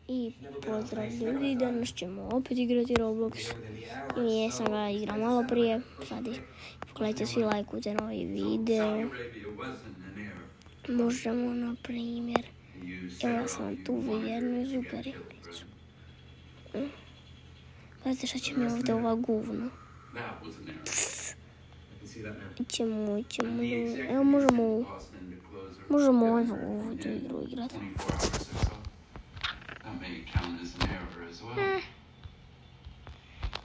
I pozdrav ljudi, danas ćemo opet igrati Roblox. I jesam ga igrao malo prije, sad pogledajte svi, lajkujte novi video. Možemo, na primjer, evo sam vam tu vidio jednu super igricu. Gledajte šta će mi ovdje ova guvno. Ićemo, evo možemo ovu igru igrati.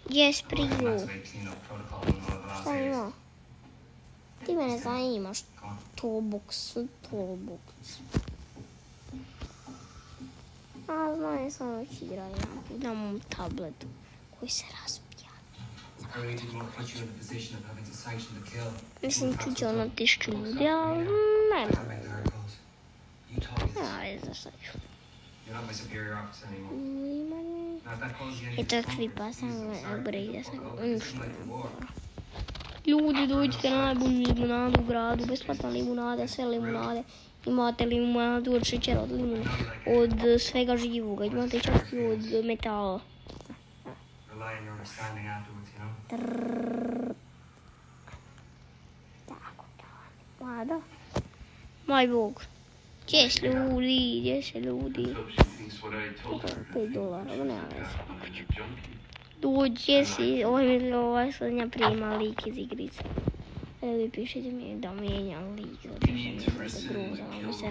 Yes, priju. Šta ima? Ti mene zanimaš. Toolbox. A, znam, sam već igrao. Idem tabletu koji se razbija. Mislim, čuće ono 1000 ljudi, ali nema. Nema veze, sad ću. I takvi pa sam upgrade, sam ništa ne mora. Ljudi, dođite na najbolju limunadu u gradu, besplatna limunada, sve limunade. Imate limunadu od šećera, od svega živoga, imate čak i od metala. Tako, da. Moj bog. Gdje se ljudi? $5, nema veze. Dođe si, ovaj sadnja prima lik iz igrice. Vi pišete mi da mijenjam lik, zato što mi se groza, mi se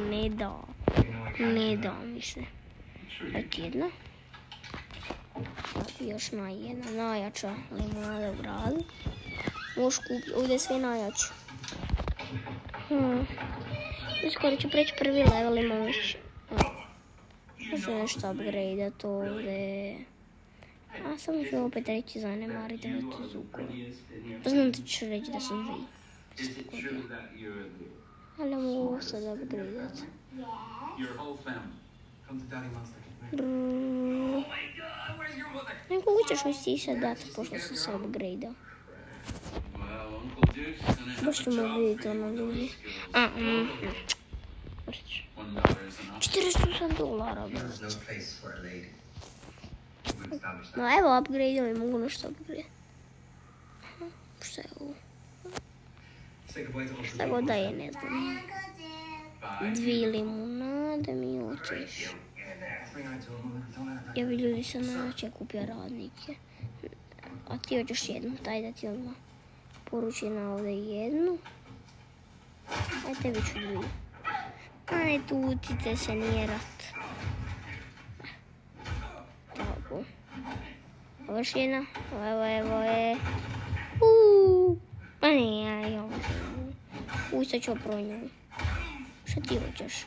ne da mi se. Već jedna. Još jedna najjača limunada u gradu. Možeš kupiti, ovdje je sve najjače. Skoro ću preći prvi level, imam već. Ja ću nešto upgrade ovdje. A samo ću opet reći zanemarite ove zvukove. Znam da ću reći da su vi. Ali mogu sad upgradeati. Neko ćeš mi si sad dati pošto sam se upgradeao. Baš ćemo vidjeti ono ljudi. $48, brate. No evo upgrade-om i mogu nešto upgrade. Šta je ovo? Šta god da je, ne znam. 2 limunade mi hoćeš. Ja bi ljudi sam najče kupio radnike. A ti hoćeš jednu, taj da ti odmah poruči na ovdje jednu. A tebi ću 2. A ne tutite se, nije rat. Tako. Ovo još jedna. Evo je. Pa ne, ja ovo sad ću oprojnjati. Šta ti hoćeš?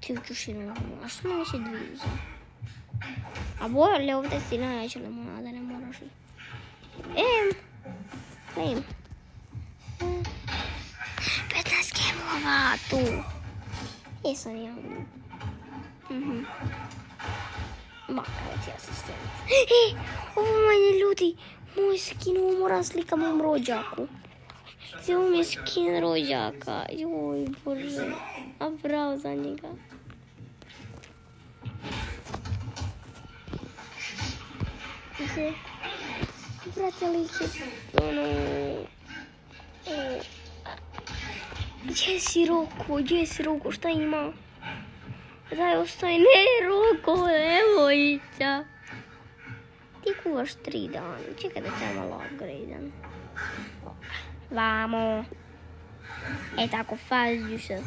Ti hoćeš jednu limunadu. A što mi si 2 uzeti? A bolje ovdje si najjača limunada, ne moraš li. Name. 15 gemova tu. Jesam ja. Makar ti asistent. Ovo manje ljudi. Moj skin, ovo moram slikam mom rođaku. Ovo mi je skin rođaka. Joj, bože. A bravo za njega. Brate, lik je Gdje si Roko, šta ima? Daj, ostaje, ne Roko, evojica. Ti kuvaš 3 dana, čekaj da te malo upgradeam. Vamo. Tako, fazi se.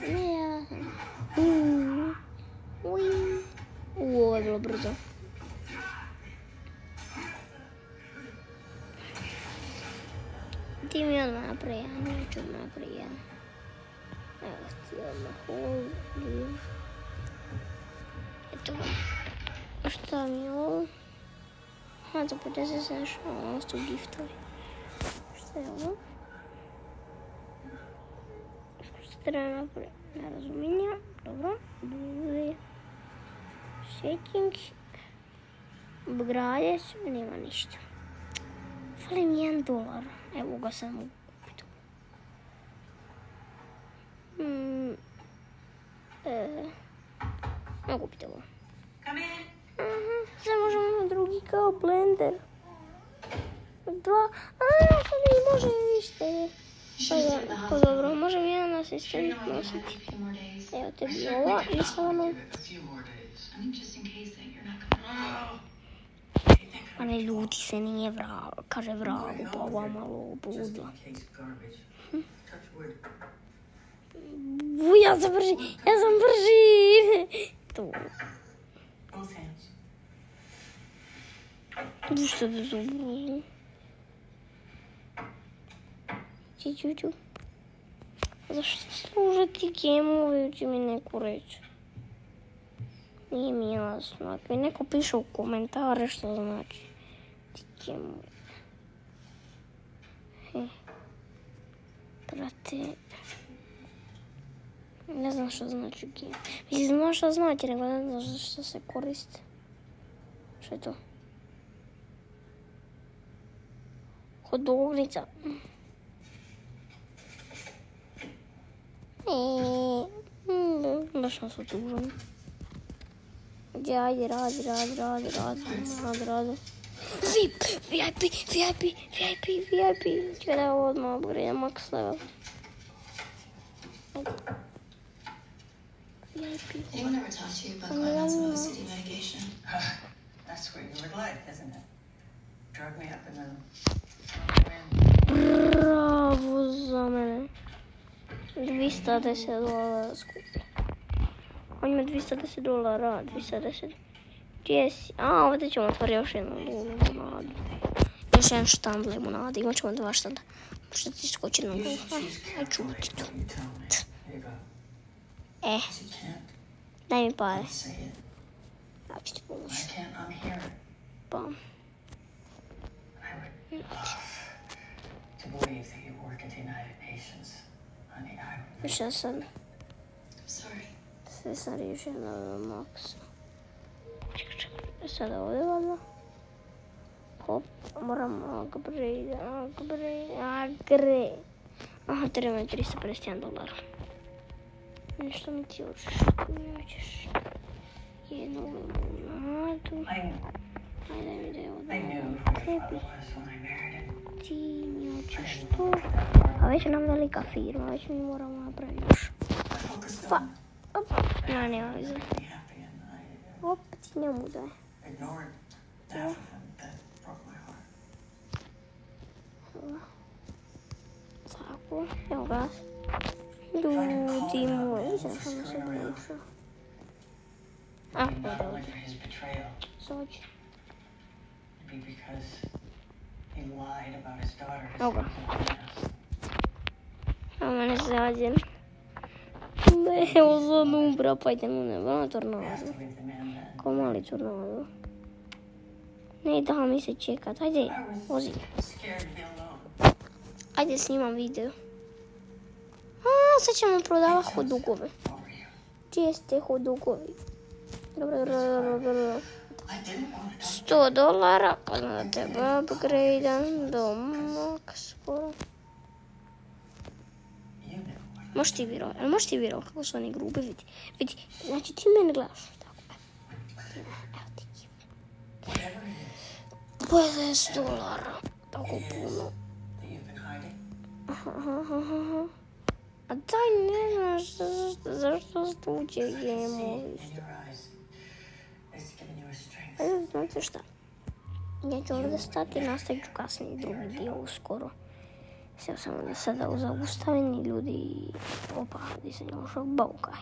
Ne, ovo je bilo brzo. Ti mi odmah napravi, neću napravi. Evo ti odmah ovdje. Eto ga. Šta mi je ovo? Aha, za 50 se nešto, ovo su giftovi. Šta je ovo? Što treba napraviti? Ne razumijem. Dobro. Shaking. Upgrade, nema ništa. Fali mi $1. Evo ga sam mogu kupiti. Kupite ovo. Sad možemo na drugi kao blender. 2. To mi može više. Pa dobro, možem jedan asistent nositi. Evo tebi ova i samo... A ne ljuti se, nije vrago, kaže vrago, pa ova malo budla. Ja sam brži! To. Što je to brzo? Ču. Zašto služe ti gemovi, će mi neko reći? Nije mi jasno. Ako mi neko piše u komentare što znači ti gemovi. Prate. Ne znam što znači game. Mislim, znam što znači, nego ne znam za što se koriste. Što je to? Hodovnica. Baš sam se tužan. Ajde, radi. VIP. Čekaj da ovo odmah upgrade max level. Ajde. VIP. Anyone ever talk to you about going on some OCD medication? That's where you would like, isn't it? Drug me up in the... Bravo za mene. $210 skuplje. On ima $210, 210. Gdje si? Ovdje ćemo otvoriti još jednu limonadu. Još jedan štand limonade. Imat ćemo 2 štanda. Možda ti skoči na glavu. Aj čuti tu. Daj mi pare. Ja ću ti pomoći. Pa. Šta sad? Sve sam riješio na max. Čekaj. Sada ovdje valjda. Hop. Moram upgrade. Aha, treba mi $351. Nešto mi ti hoćeš? Hoćeš jednu limonadu. Ajde mi da je odmah tebi. Ti mi hoćeš to. A već nam velika firma, već mi moramo napraviti još. Pa, nema vize. Ti njemu daj. Tako, evo ga. Ljudi moji, sad sam se duša. Ovdje. Sođi. Evo ga. Evo mene zađen. Evo za nubra, pa idemo u nebo na tornadu. Ko mali tornadu. Ne da mi se čekat, ajde, vozi. Ajde snimam video. Sad ćemo prodavati hodugove. Gdje ste hodugovi? Dobro. $100, pa da tebe upgrade do max skoro. Možeš ti vjerovati kako su oni grubi, vidi. Znači ti mene gledaš. Tako. Evo ti kiva. $50. Tako puno. A daj ne znaš zašto stuče gemovi. Ajde, znate šta? Ja ću ovdje stati i nastavit ću kasnije drugi dio uskoro. Samo da sada zaustavim i ljudi... Opa, gdje sam još baukaj.